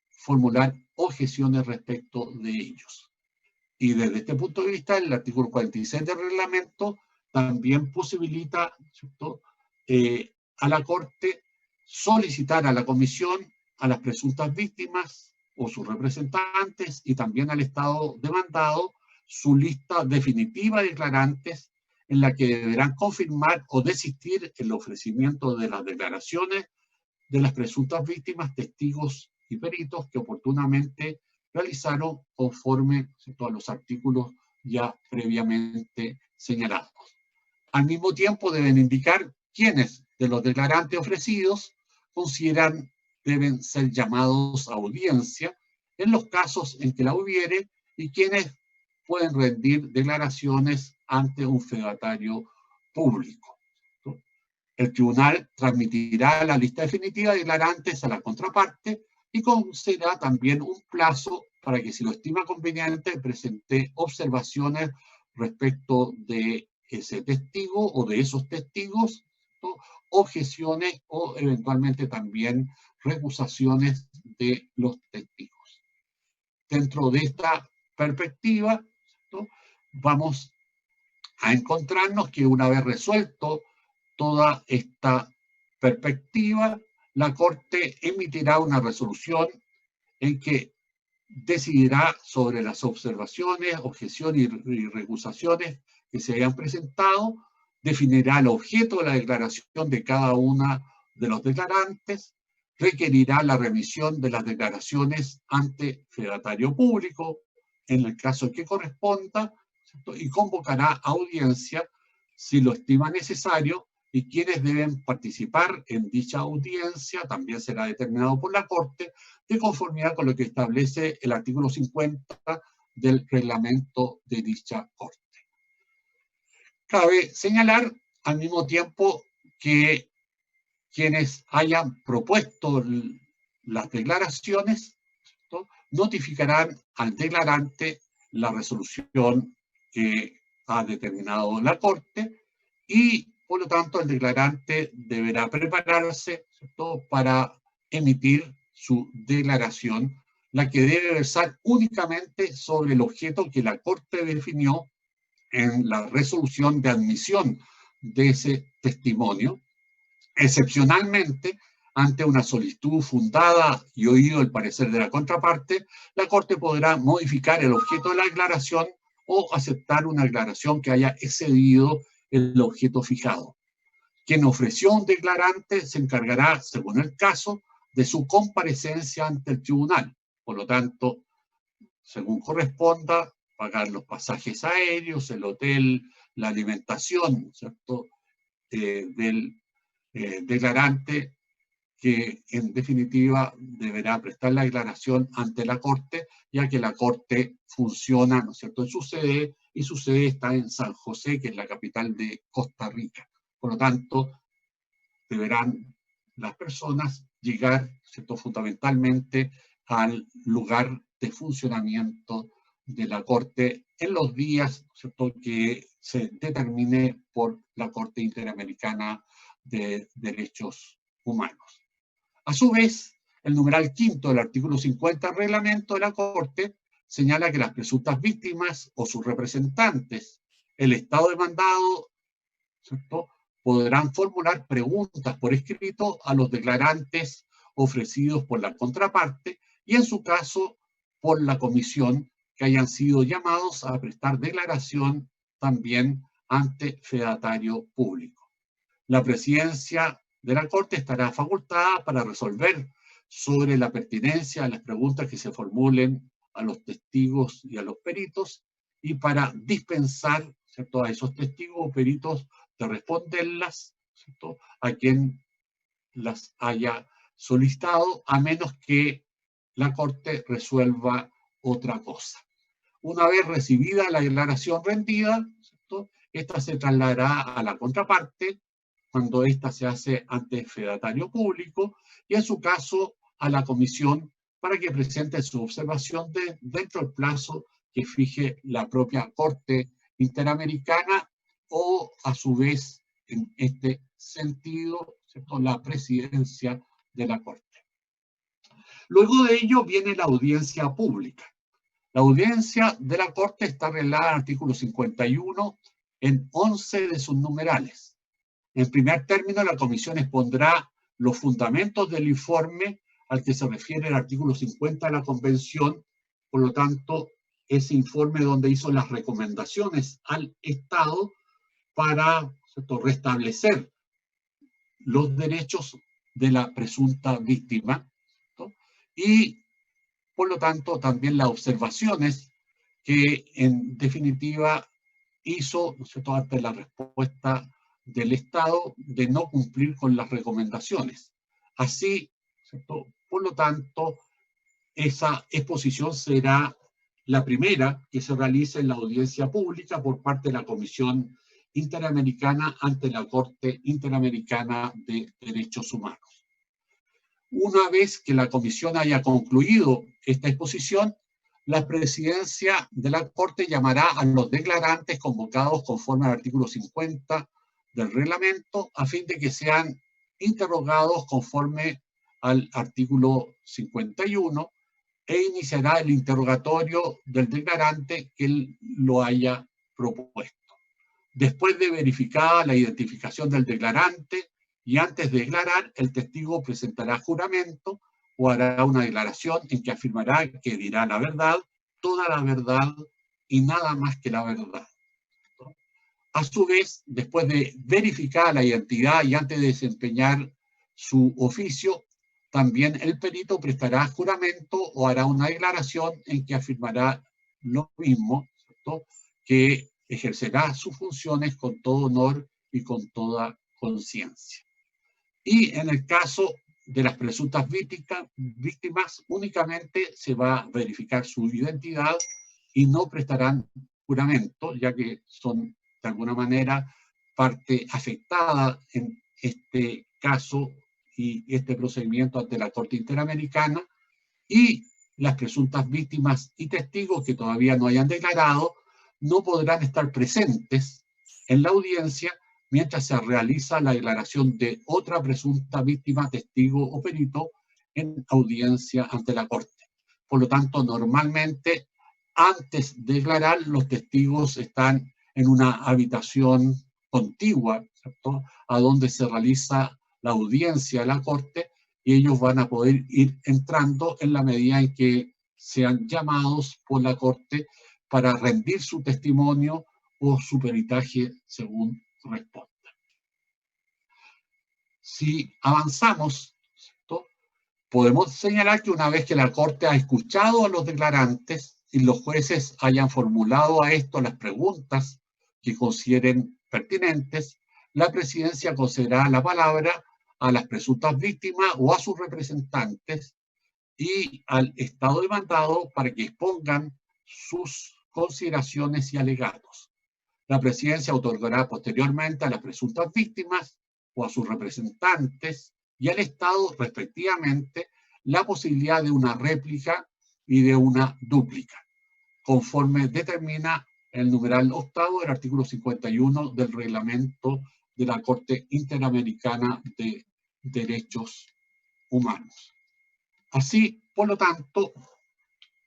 formular objeciones respecto de ellos. Y desde este punto de vista, el artículo 46 del reglamento también posibilita, ¿cierto?, a la Corte solicitar a la comisión, a las presuntas víctimas o sus representantes y también al Estado demandado su lista definitiva de declarantes en la que deberán confirmar o desistir el ofrecimiento de las declaraciones de las presuntas víctimas, testigos y peritos que oportunamente realizaron conforme, ¿cierto?, a los artículos ya previamente señalados. Al mismo tiempo deben indicar quiénes de los declarantes ofrecidos consideran deben ser llamados a audiencia en los casos en que la hubiere y quienes pueden rendir declaraciones ante un fedatario público. El tribunal transmitirá la lista definitiva de declarantes a la contraparte y concederá también un plazo para que, si lo estima conveniente, presente observaciones respecto de ese testigo o de esos testigos, ¿no?, objeciones o eventualmente también recusaciones de los testigos. Dentro de esta perspectiva, ¿no?, vamos a encontrarnos que una vez resuelto toda esta perspectiva, la Corte emitirá una resolución en que decidirá sobre las observaciones, objeciones y recusaciones que se hayan presentado, definirá el objeto de la declaración de cada uno de los declarantes, requerirá la remisión de las declaraciones ante fedatario público, en el caso que corresponda, ¿cierto?, y convocará audiencia si lo estima necesario, y quienes deben participar en dicha audiencia también será determinado por la Corte de conformidad con lo que establece el artículo 50 del reglamento de dicha Corte. Cabe señalar al mismo tiempo que quienes hayan propuesto las declaraciones, ¿cierto?, notificarán al declarante la resolución que ha determinado la Corte, y por lo tanto el declarante deberá prepararse, ¿cierto?, para emitir su declaración, la que debe versar únicamente sobre el objeto que la Corte definió en la resolución de admisión de ese testimonio. Excepcionalmente, ante una solicitud fundada y oído el parecer de la contraparte, la Corte podrá modificar el objeto de la declaración o aceptar una declaración que haya excedido el objeto fijado. Quien ofreció un declarante se encargará, según el caso, de su comparecencia ante el tribunal. Por lo tanto, según corresponda, pagar los pasajes aéreos, el hotel, la alimentación, ¿cierto?, del declarante, que en definitiva deberá prestar la declaración ante la Corte, ya que la Corte funciona, ¿no es cierto?, en su sede, y su sede está en San José, que es la capital de Costa Rica. Por lo tanto, deberán las personas llegar, ¿cierto?, fundamentalmente al lugar de funcionamiento de la Corte en los días, ¿cierto?, que se determine por la Corte Interamericana de Derechos Humanos. A su vez, el numeral quinto del artículo 50 del reglamento de la Corte señala que las presuntas víctimas o sus representantes, el Estado demandado, ¿cierto?, podrán formular preguntas por escrito a los declarantes ofrecidos por la contraparte y, en su caso, por la comisión, que hayan sido llamados a prestar declaración también ante fedatario público. La presidencia de la Corte estará facultada para resolver sobre la pertinencia de las preguntas que se formulen a los testigos y a los peritos, y para dispensar, ¿cierto?, a esos testigos o peritos de responderlas, ¿cierto?, a quien las haya solicitado, a menos que la Corte resuelva otra cosa. Una vez recibida la declaración rendida, ¿cierto?, esta se trasladará a la contraparte cuando ésta se hace ante fedatario público, y en su caso a la comisión, para que presente su observación dentro del plazo que fije la propia Corte Interamericana, o a su vez, en este sentido, ¿cierto?, la presidencia de la Corte. Luego de ello viene la audiencia pública. La audiencia de la Corte está arreglada en el artículo 51 en 11 de sus numerales. En primer término, la comisión expondrá los fundamentos del informe al que se refiere el artículo 50 de la Convención. Por lo tanto, ese informe donde hizo las recomendaciones al Estado para, ¿cierto?, restablecer los derechos de la presunta víctima, ¿cierto?, y por lo tanto también las observaciones que en definitiva hizo, ¿no es cierto?, ante la respuesta del Estado de no cumplir con las recomendaciones. Así, ¿cierto?, por lo tanto, esa exposición será la primera que se realice en la audiencia pública por parte de la Comisión Interamericana ante la Corte Interamericana de Derechos Humanos. Una vez que la comisión haya concluido esta exposición, la presidencia de la Corte llamará a los declarantes convocados conforme al artículo 50 del reglamento, a fin de que sean interrogados conforme al artículo 51, e iniciará el interrogatorio del declarante que él lo haya propuesto. Después de verificada la identificación del declarante y antes de declarar, el testigo presentará juramento o hará una declaración en que afirmará que dirá la verdad, toda la verdad y nada más que la verdad. A su vez, después de verificar la identidad y antes de desempeñar su oficio, también el perito prestará juramento o hará una declaración en que afirmará lo mismo, ¿cierto?, que ejercerá sus funciones con todo honor y con toda conciencia. Y en el caso de las presuntas víctimas, únicamente se va a verificar su identidad y no prestarán juramento, ya que son de alguna manera parte afectada en este caso y este procedimiento ante la Corte Interamericana. Y las presuntas víctimas y testigos que todavía no hayan declarado no podrán estar presentes en la audiencia mientras se realiza la declaración de otra presunta víctima, testigo o perito en audiencia ante la Corte. Por lo tanto, normalmente, antes de declarar, los testigos están en una habitación contigua, ¿cierto?, a donde se realiza la audiencia de la Corte, y ellos van a poder ir entrando en la medida en que sean llamados por la Corte para rendir su testimonio o su peritaje según corresponda. Si avanzamos, ¿cierto?, podemos señalar que una vez que la Corte ha escuchado a los declarantes y los jueces hayan formulado a esto las preguntas que consideren pertinentes, la presidencia concederá la palabra a las presuntas víctimas o a sus representantes y al estado demandado para que expongan sus consideraciones y alegatos. La presidencia otorgará posteriormente a las presuntas víctimas o a sus representantes y al Estado, respectivamente, la posibilidad de una réplica y de una dúplica, conforme determina el numeral octavo del artículo 51 del reglamento de la Corte Interamericana de Derechos Humanos. Así, por lo tanto,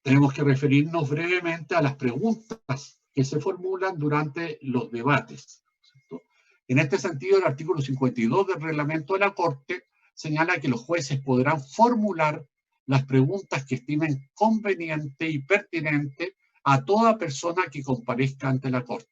tenemos que referirnos brevemente a las preguntas que se formulan durante los debates, ¿cierto? En este sentido, el artículo 52 del reglamento de la Corte señala que los jueces podrán formular las preguntas que estimen conveniente y pertinente a toda persona que comparezca ante la Corte.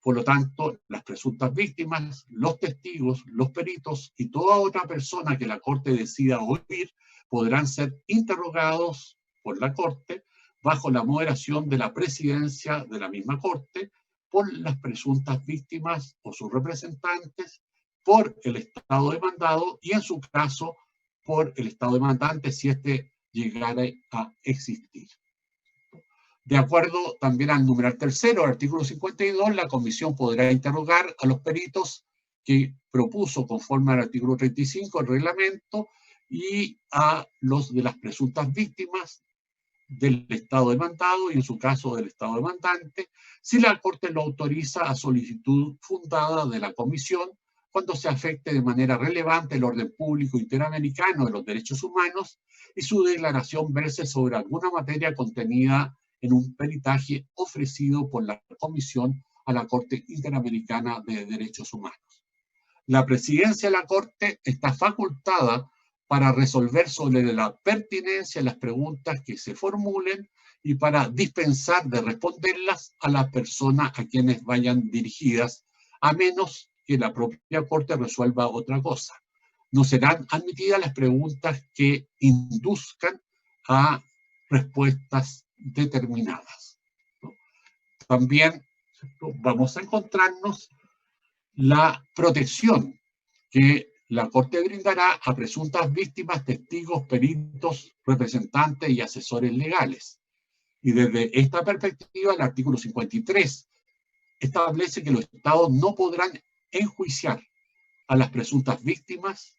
Por lo tanto, las presuntas víctimas, los testigos, los peritos y toda otra persona que la Corte decida oír podrán ser interrogados por la Corte bajo la moderación de la presidencia de la misma Corte, por las presuntas víctimas o sus representantes, por el Estado demandado y, en su caso, por el Estado demandante si éste llegara a existir. De acuerdo también al numeral tercero, artículo 52, la comisión podrá interrogar a los peritos que propuso conforme al artículo 35 del reglamento y a los de las presuntas víctimas del Estado demandado y, en su caso, del Estado demandante, si la Corte lo autoriza a solicitud fundada de la comisión cuando se afecte de manera relevante el orden público interamericano de los derechos humanos y su declaración verse sobre alguna materia contenida en un peritaje ofrecido por la Comisión a la Corte Interamericana de Derechos Humanos. La presidencia de la Corte está facultada para resolver sobre la pertinencia de las preguntas que se formulen y para dispensar de responderlas a las personas a quienes vayan dirigidas, a menos que la propia Corte resuelva otra cosa. No serán admitidas las preguntas que induzcan a respuestas determinadas, ¿no? También, ¿cierto?, vamos a encontrarnos la protección que la Corte brindará a presuntas víctimas, testigos, peritos, representantes y asesores legales. Y desde esta perspectiva, el artículo 53 establece que los estados no podrán enjuiciar a las presuntas víctimas,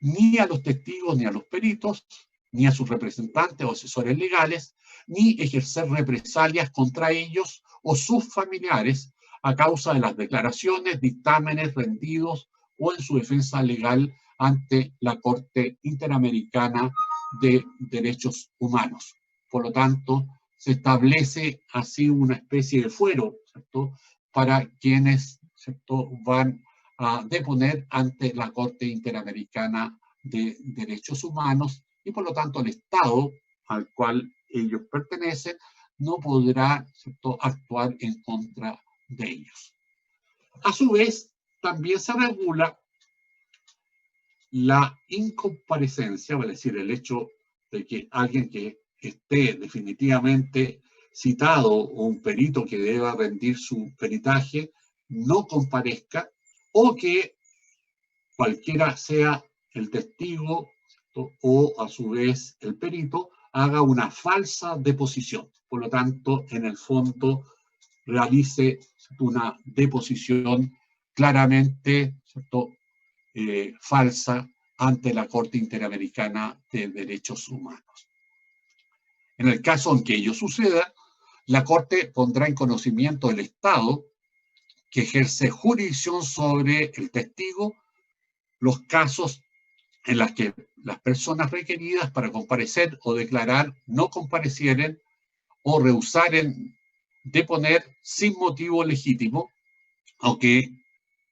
ni a los testigos, ni a los peritos, ni a sus representantes o asesores legales, ni ejercer represalias contra ellos o sus familiares a causa de las declaraciones, dictámenes rendidos o en su defensa legal ante la Corte Interamericana de Derechos Humanos. Por lo tanto, se establece así una especie de fuero, ¿cierto?, para quienes, ¿cierto?, van a deponer ante la Corte Interamericana de Derechos Humanos, y por lo tanto el Estado al cual ellos pertenecen no podrá, ¿cierto?, actuar en contra de ellos. A su vez, también se regula la incomparecencia, es decir, el hecho de que alguien que esté definitivamente citado o un perito que deba rendir su peritaje no comparezca, o que cualquiera sea el testigo, ¿cierto?, o a su vez el perito haga una falsa deposición. Por lo tanto, en el fondo realice una deposición claramente, ¿cierto?, falsa ante la Corte Interamericana de Derechos Humanos. En el caso en que ello suceda, La Corte pondrá en conocimiento del Estado, que ejerce jurisdicción sobre el testigo, los casos en los que las personas requeridas para comparecer o declarar no comparecieren o rehusaren deponer sin motivo legítimo, aunque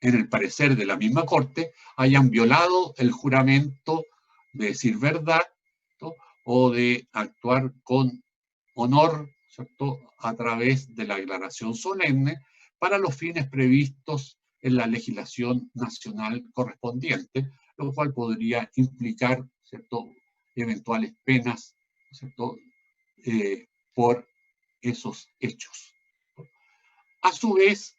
en el parecer de la misma Corte hayan violado el juramento de decir verdad, ¿no?, o de actuar con honor, ¿cierto?, a través de la declaración solemne para los fines previstos en la legislación nacional correspondiente, lo cual podría implicar, ¿cierto?, eventuales penas, ¿cierto?, por esos hechos. A su vez,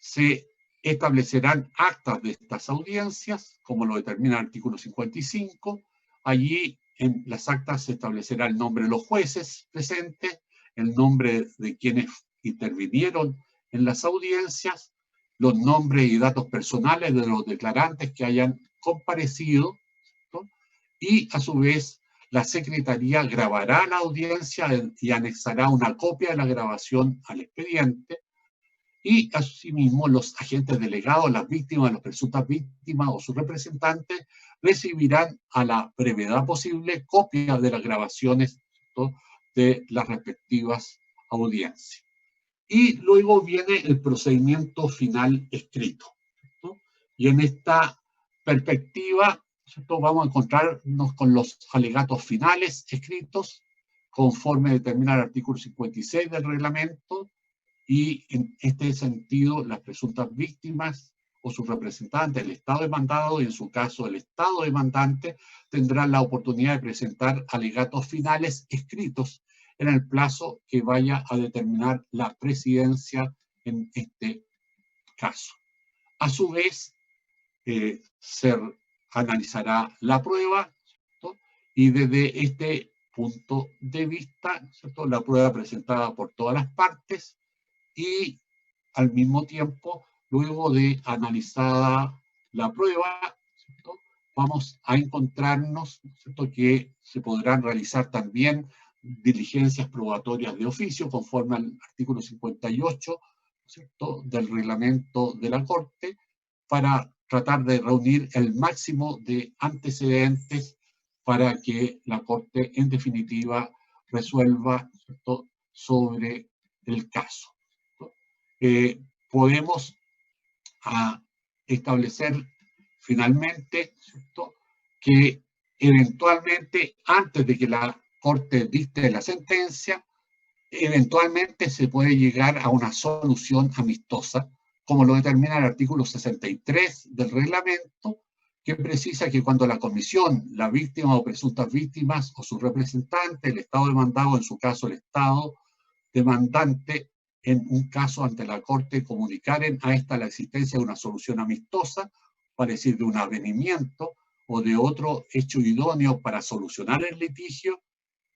se establecerán actas de estas audiencias, como lo determina el artículo 55. Allí en las actas se establecerá el nombre de los jueces presentes, el nombre de quienes intervinieron en las audiencias, los nombres y datos personales de los declarantes que hayan comparecido, ¿no?, y a su vez la Secretaría grabará la audiencia y anexará una copia de la grabación al expediente. Y asimismo los agentes delegados, las víctimas, las presuntas víctimas o sus representantes recibirán a la brevedad posible copias de las grabaciones, ¿no?, de las respectivas audiencias. Y luego viene el procedimiento final escrito, ¿no? Y en esta perspectiva, ¿cierto?, vamos a encontrarnos con los alegatos finales escritos conforme determina el artículo 56 del reglamento. Y en este sentido, las presuntas víctimas o sus representantes, el Estado demandado y en su caso el Estado demandante, tendrán la oportunidad de presentar alegatos finales escritos en el plazo que vaya a determinar la presidencia en este caso. A su vez, se analizará la prueba, ¿cierto?, y desde este punto de vista, ¿cierto?, la prueba presentada por todas las partes. Y al mismo tiempo, luego de analizada la prueba, ¿cierto?, vamos a encontrarnos, ¿cierto?, que se podrán realizar también diligencias probatorias de oficio conforme al artículo 58, ¿cierto?, del reglamento de la Corte, para tratar de reunir el máximo de antecedentes para que la Corte en definitiva resuelva, ¿cierto?, sobre el caso. Podemos establecer finalmente, ¿cierto?, que eventualmente, antes de que la Corte dicte la sentencia, eventualmente se puede llegar a una solución amistosa, como lo determina el artículo 63 del reglamento, que precisa que cuando la comisión, la víctima o presuntas víctimas o sus representantes, el Estado demandado, en su caso el Estado demandante, en un caso ante la Corte, comunicaren a esta la existencia de una solución amistosa, para decir de un avenimiento o de otro hecho idóneo para solucionar el litigio,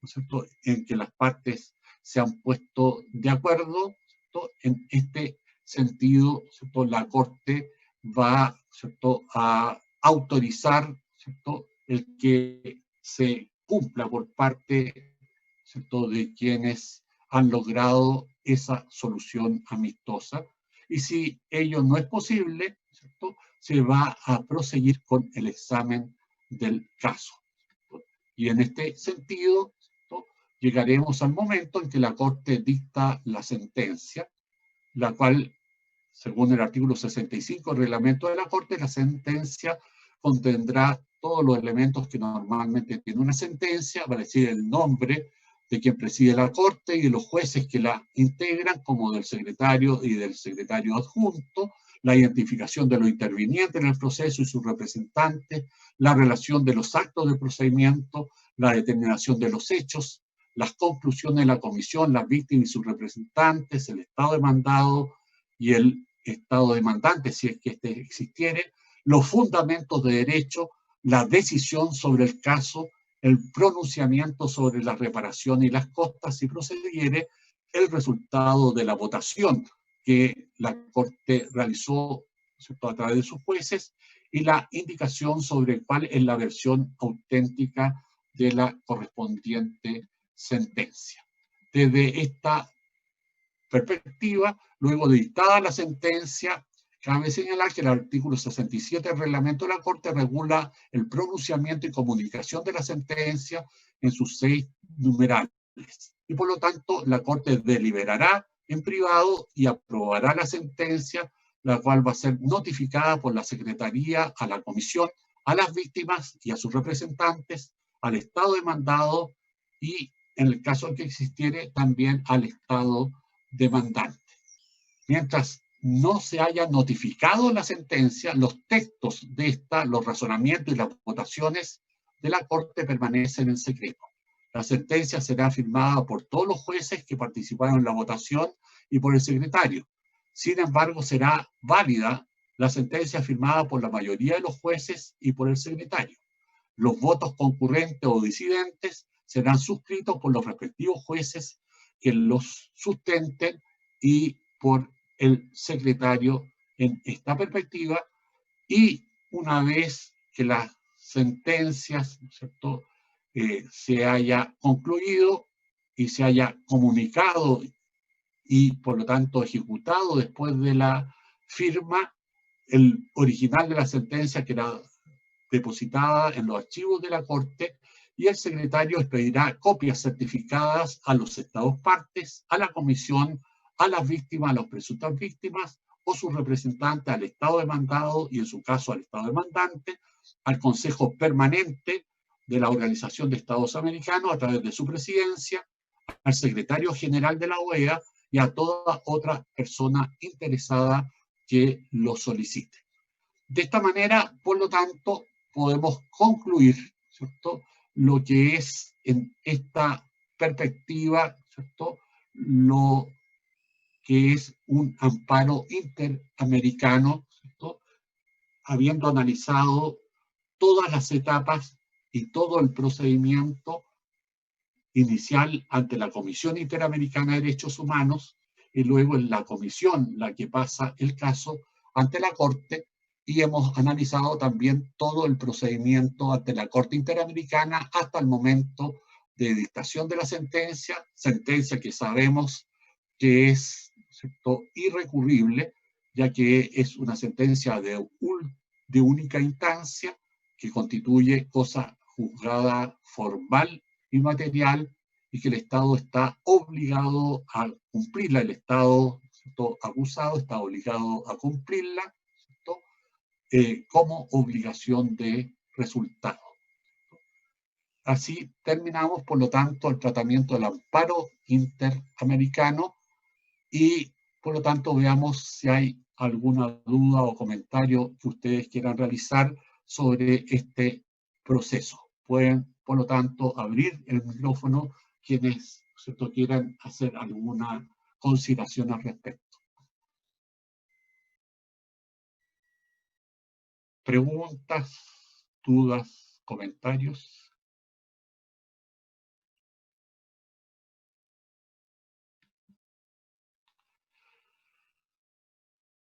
¿no es cierto?, en que las partes se han puesto de acuerdo, ¿cierto? En este sentido, ¿cierto?, la Corte va, ¿cierto?, a autorizar, ¿cierto?, el que se cumpla por parte, ¿cierto?, de quienes han logrado esa solución amistosa. Y si ello no es posible, ¿cierto?, se va a proseguir con el examen del caso, ¿cierto? Y en este sentido, ¿cierto?, llegaremos al momento en que la Corte dicta la sentencia, la cual, según el artículo 65 del reglamento de la Corte, la sentencia contendrá todos los elementos que normalmente tiene una sentencia, va a decir el nombre de quien preside la Corte y de los jueces que la integran, como del secretario y del secretario adjunto, la identificación de los intervinientes en el proceso y sus representantes, la relación de los actos del procedimiento, la determinación de los hechos, las conclusiones de la comisión, las víctimas y sus representantes, el Estado demandado y el Estado demandante, si es que este existiere, los fundamentos de derecho, la decisión sobre el caso, el pronunciamiento sobre la reparación y las costas, si procediere, el resultado de la votación que la Corte realizó, ¿cierto?, a través de sus jueces, y la indicación sobre cuál es la versión auténtica de la correspondiente sentencia. Desde esta perspectiva, luego de dictada la sentencia, cabe señalar que el artículo 67 del reglamento de la Corte regula el pronunciamiento y comunicación de la sentencia en sus 6 numerales. Y por lo tanto, la Corte deliberará en privado y aprobará la sentencia, la cual va a ser notificada por la Secretaría a la Comisión, a las víctimas y a sus representantes, al Estado demandado y, en el caso que existiere, también al Estado demandante. Mientras no se haya notificado la sentencia, los textos de esta, los razonamientos y las votaciones de la Corte permanecen en secreto. La sentencia será firmada por todos los jueces que participaron en la votación y por el secretario. Sin embargo, será válida la sentencia firmada por la mayoría de los jueces y por el secretario. Los votos concurrentes o disidentes serán suscritos por los respectivos jueces que los sustenten y por el secretario en esta perspectiva. Y una vez que las sentencias, ¿no es cierto?, se haya concluido y se haya comunicado y por lo tanto ejecutado después de la firma, el original de la sentencia queda depositada en los archivos de la Corte y el secretario expedirá copias certificadas a los estados partes, a la comisión, a las víctimas, a las presuntas víctimas o sus representantes, al estado demandado y en su caso al estado demandante, al Consejo Permanente de la Organización de Estados Americanos a través de su presidencia, al secretario general de la OEA y a toda otra persona interesada que lo solicite. De esta manera, por lo tanto, podemos concluir, ¿cierto?, lo que es en esta perspectiva, ¿cierto?, lo que es un amparo interamericano, ¿cierto?, habiendo analizado todas las etapas y todo el procedimiento inicial ante la Comisión Interamericana de Derechos Humanos y luego en la comisión la que pasa el caso ante la Corte, y hemos analizado también todo el procedimiento ante la Corte Interamericana hasta el momento de dictación de la sentencia, sentencia que sabemos que es, ¿cierto?, irrecurrible, ya que es una sentencia de única instancia que constituye cosa juzgada formal y material y que el Estado está obligado a cumplirla. El Estado, ¿cierto?, acusado está obligado a cumplirla, ¿cierto?, como obligación de resultado. Así terminamos, por lo tanto, el tratamiento del amparo interamericano y, por lo tanto, veamos si hay alguna duda o comentario que ustedes quieran realizar sobre este proceso. Pueden, por lo tanto, abrir el micrófono quienes, ¿cierto?, quieran hacer alguna consideración al respecto. ¿Preguntas, dudas, comentarios?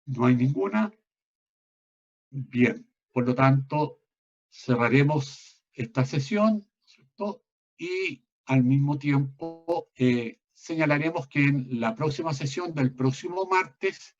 ¿No hay ninguna? Bien, por lo tanto, cerraremos esta sesión, ¿cierto?, y al mismo tiempo señalaremos que en la próxima sesión del próximo martes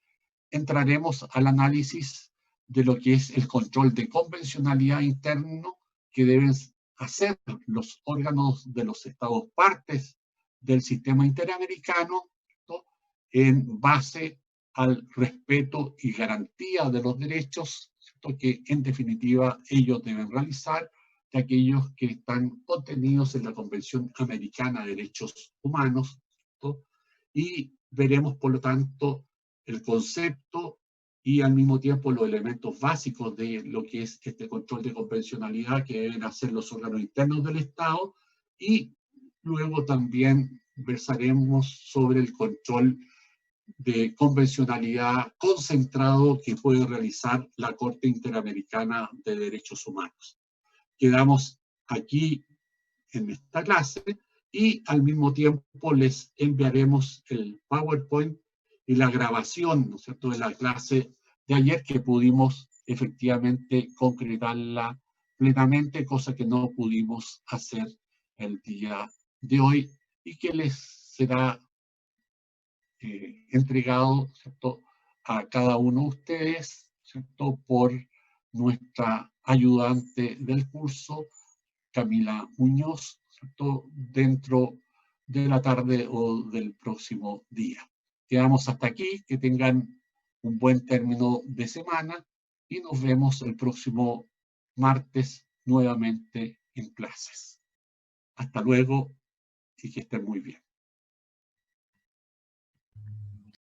entraremos al análisis de lo que es el control de convencionalidad interno que deben hacer los órganos de los estados partes del sistema interamericano, ¿no?, en base al respeto y garantía de los derechos, ¿cierto?, que en definitiva ellos deben realizar, de aquellos que están contenidos en la Convención Americana de Derechos Humanos, ¿cierto? Y veremos, por lo tanto, el concepto y al mismo tiempo los elementos básicos de lo que es este control de convencionalidad que deben hacer los órganos internos del Estado, y luego también versaremos sobre el control de convencionalidad concentrado que puede realizar la Corte Interamericana de Derechos Humanos. Quedamos aquí en esta clase y al mismo tiempo les enviaremos el PowerPoint y la grabación, ¿no es cierto?, de la clase de ayer, que pudimos efectivamente concretarla plenamente, cosa que no pudimos hacer el día de hoy y que les será entregado, ¿cierto?, a cada uno de ustedes, ¿cierto?, por nuestra ayudante del curso, Camila Muñoz, ¿cierto?, dentro de la tarde o del próximo día. Quedamos hasta aquí, que tengan un buen término de semana y nos vemos el próximo martes nuevamente en clases. Hasta luego y que estén muy bien.